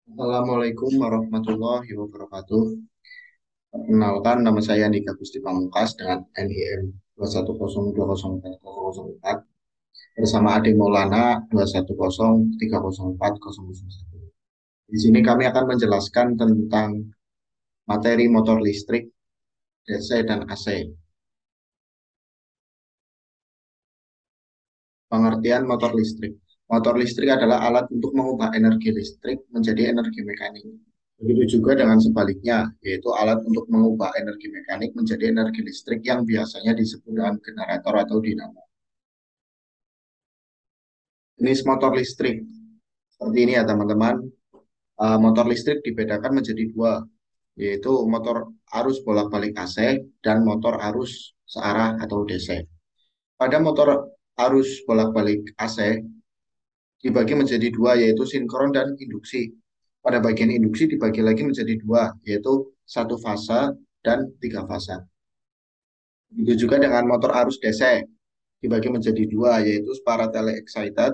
Assalamualaikum warahmatullahi wabarakatuh. Perkenalkan, nama saya Andika Gusti Pamungkas dengan NIM 210204004 bersama Ade Maulana 210304001. Di sini kami akan menjelaskan tentang materi motor listrik, DC dan AC. Pengertian motor listrik. Motor listrik adalah alat untuk mengubah energi listrik menjadi energi mekanik. Begitu juga dengan sebaliknya, yaitu alat untuk mengubah energi mekanik menjadi energi listrik yang biasanya disebut dengan generator atau dinamo. Jenis motor listrik. Seperti ini ya teman-teman. Motor listrik dibedakan menjadi dua, yaitu motor arus bolak-balik AC dan motor arus searah atau DC. Pada motor arus bolak-balik AC dibagi menjadi dua, yaitu sinkron dan induksi. Pada bagian induksi dibagi lagi menjadi dua, yaitu satu fasa dan tiga fasa. Begitu juga dengan motor arus DC, dibagi menjadi dua, yaitu parallel excited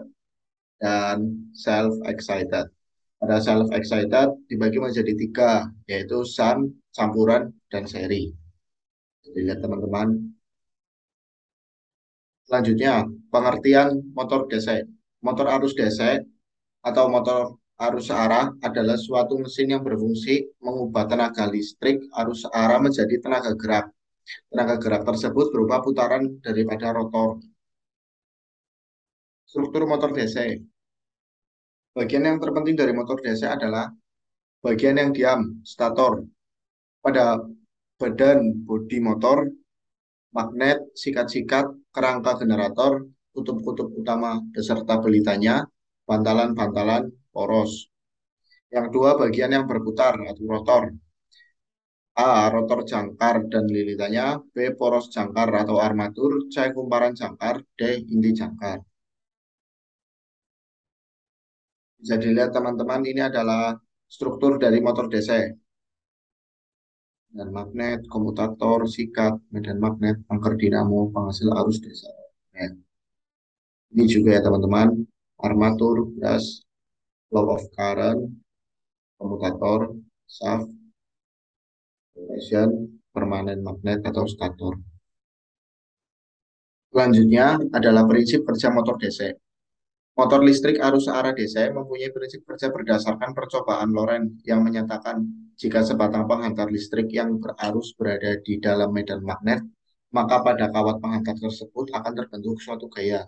dan self-excited. Pada self-excited dibagi menjadi tiga, yaitu shunt, campuran, dan seri. Jadi lihat teman-teman. Selanjutnya, pengertian motor DC. Motor arus DC atau motor arus searah adalah suatu mesin yang berfungsi mengubah tenaga listrik arus searah menjadi tenaga gerak. Tenaga gerak tersebut berupa putaran daripada rotor. Struktur motor DC. Bagian yang terpenting dari motor DC adalah bagian yang diam, stator. Pada badan bodi motor, magnet, sikat-sikat, kerangka generator, kutub-kutub utama beserta belitanya, bantalan-bantalan, poros. Yang dua, bagian yang berputar atau rotor. A. Rotor jangkar dan lilitannya. B. Poros jangkar atau armatur. C. Kumparan jangkar. D. Inti jangkar. Bisa dilihat teman-teman, ini adalah struktur dari motor DC. Dan magnet, komutator, sikat, medan magnet, angker dinamo, penghasil arus DC. Nah, ini juga ya teman-teman, armatur, brush, flow of current, komutator, shaft, rotation, permanen magnet atau stator. Selanjutnya adalah prinsip kerja motor DC. Motor listrik arus searah DC mempunyai prinsip kerja berdasarkan percobaan Lorentz yang menyatakan jika sebatang penghantar listrik yang berarus berada di dalam medan magnet, maka pada kawat penghantar tersebut akan terbentuk suatu gaya.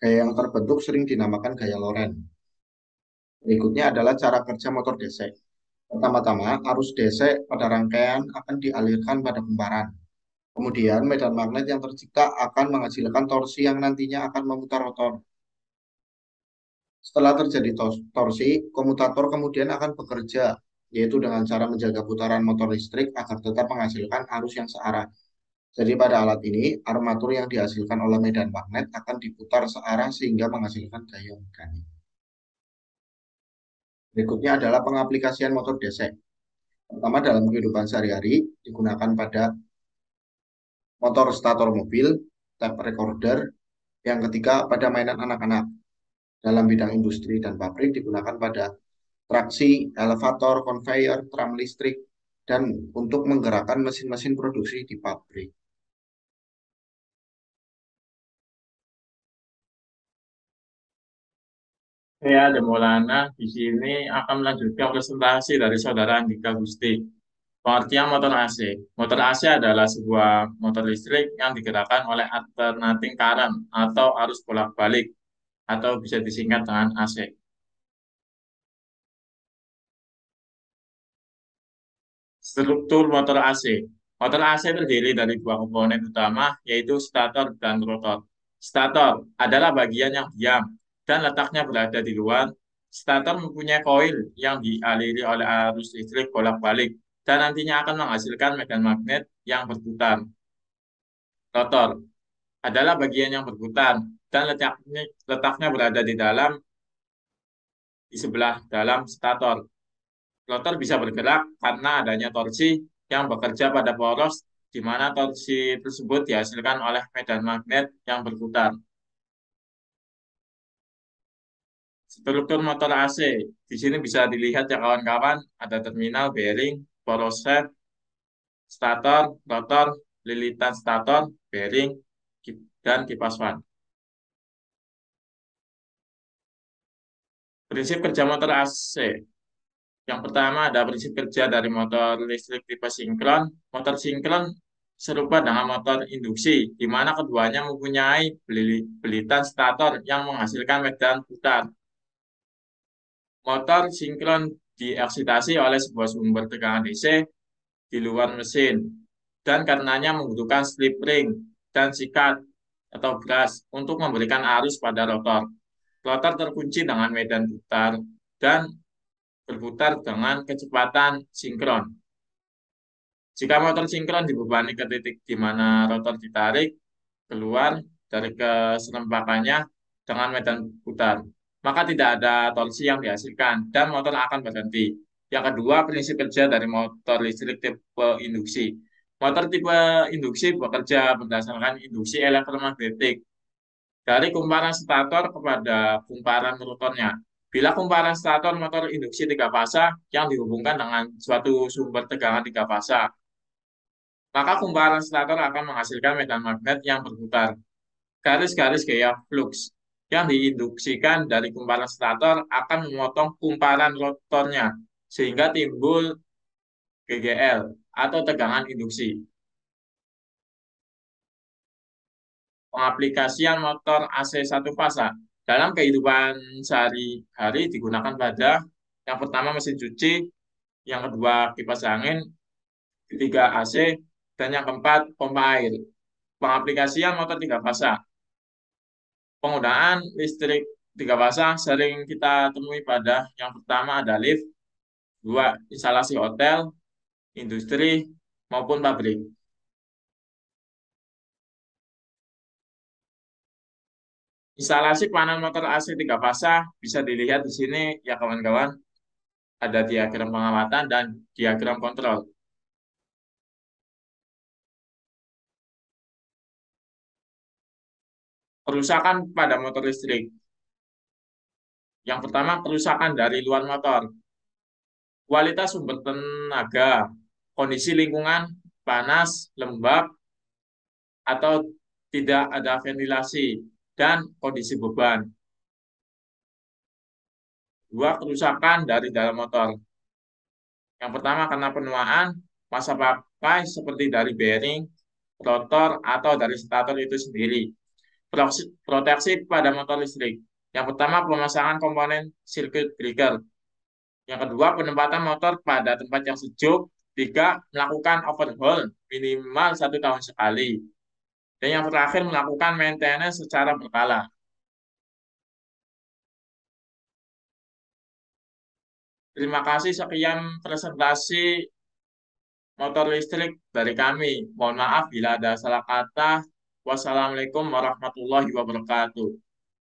Gaya yang terbentuk sering dinamakan gaya Lorentz. Berikutnya adalah cara kerja motor DC. Pertama-tama, arus DC pada rangkaian akan dialirkan pada kumparan. Kemudian, medan magnet yang tercipta akan menghasilkan torsi yang nantinya akan memutar rotor. Setelah terjadi torsi, komutator kemudian akan bekerja, yaitu dengan cara menjaga putaran motor listrik agar tetap menghasilkan arus yang searah. Jadi pada alat ini, armatur yang dihasilkan oleh medan magnet akan diputar searah sehingga menghasilkan gaya mekanik. Berikutnya adalah pengaplikasian motor DC. Pertama, dalam kehidupan sehari-hari digunakan pada motor stator mobil, tape recorder. Yang ketiga, pada mainan anak-anak. Dalam bidang industri dan pabrik digunakan pada traksi, elevator, conveyor, tram listrik, dan untuk menggerakkan mesin-mesin produksi di pabrik. Saya ada Maulana di sini akan melanjutkan presentasi dari saudara Andika Gusti. Pengertian motor AC. Motor AC adalah sebuah motor listrik yang digerakkan oleh alternating current atau arus bolak-balik atau bisa disingkat dengan AC. Struktur motor AC. Motor AC terdiri dari dua komponen utama, yaitu stator dan rotor. Stator adalah bagian yang diam dan letaknya berada di luar. Stator mempunyai koil yang dialiri oleh arus listrik bolak-balik dan nantinya akan menghasilkan medan magnet yang berputar. Rotor adalah bagian yang berputar dan letaknya berada di sebelah dalam stator. Rotor bisa bergerak karena adanya torsi yang bekerja pada poros di mana torsi tersebut dihasilkan oleh medan magnet yang berputar. Struktur motor AC. Di sini bisa dilihat ya kawan-kawan, ada terminal, bearing, power shaft, stator, rotor, lilitan stator, bearing, dan kipas fan. Prinsip kerja motor AC. Yang pertama ada prinsip kerja dari motor listrik tipe sinkron. Motor sinkron serupa dengan motor induksi, di mana keduanya mempunyai belitan stator yang menghasilkan medan putar. Motor sinkron dieksitasi oleh sebuah sumber tegangan DC di luar mesin, dan karenanya membutuhkan slip ring dan sikat atau gas untuk memberikan arus pada rotor. Rotor terkunci dengan medan putar dan berputar dengan kecepatan sinkron. Jika motor sinkron dibebani ke titik di mana rotor ditarik keluar dari keserempakannya dengan medan putar, maka tidak ada torsi yang dihasilkan dan motor akan berhenti. Yang kedua, prinsip kerja dari motor listrik tipe induksi. Motor tipe induksi bekerja berdasarkan induksi elektromagnetik dari kumparan stator kepada kumparan rotornya. Bila kumparan stator motor induksi tiga fasa yang dihubungkan dengan suatu sumber tegangan tiga fasa, maka kumparan stator akan menghasilkan medan magnet yang berputar. Garis-garis gaya flux yang diinduksikan dari kumparan stator akan memotong kumparan rotornya, sehingga timbul GGL atau tegangan induksi. Pengaplikasian motor AC satu fasa dalam kehidupan sehari-hari digunakan pada yang pertama mesin cuci, yang kedua kipas angin, ketiga AC, dan yang keempat pompa air. Pengaplikasian motor tiga fasa. Penggunaan listrik tiga fasa sering kita temui pada yang pertama ada lift, dua instalasi hotel, industri, maupun pabrik. Instalasi panel motor AC tiga fasa bisa dilihat di sini ya kawan-kawan. Ada diagram pengamatan dan diagram kontrol. Kerusakan pada motor listrik. Yang pertama, kerusakan dari luar motor. Kualitas sumber tenaga, kondisi lingkungan, panas, lembab, atau tidak ada ventilasi, dan kondisi beban. Dua, kerusakan dari dalam motor. Yang pertama, karena penuaan, masa pakai seperti dari bearing, rotor, atau dari stator itu sendiri. Proteksi pada motor listrik. Yang pertama, pemasangan komponen circuit breaker. Yang kedua, penempatan motor pada tempat yang sejuk. Tiga, melakukan overhaul minimal 1 tahun sekali. Dan yang terakhir, melakukan maintenance secara berkala. Terima kasih, sekian presentasi motor listrik dari kami. Mohon maaf bila ada salah kata. Wassalamualaikum warahmatullahi wabarakatuh.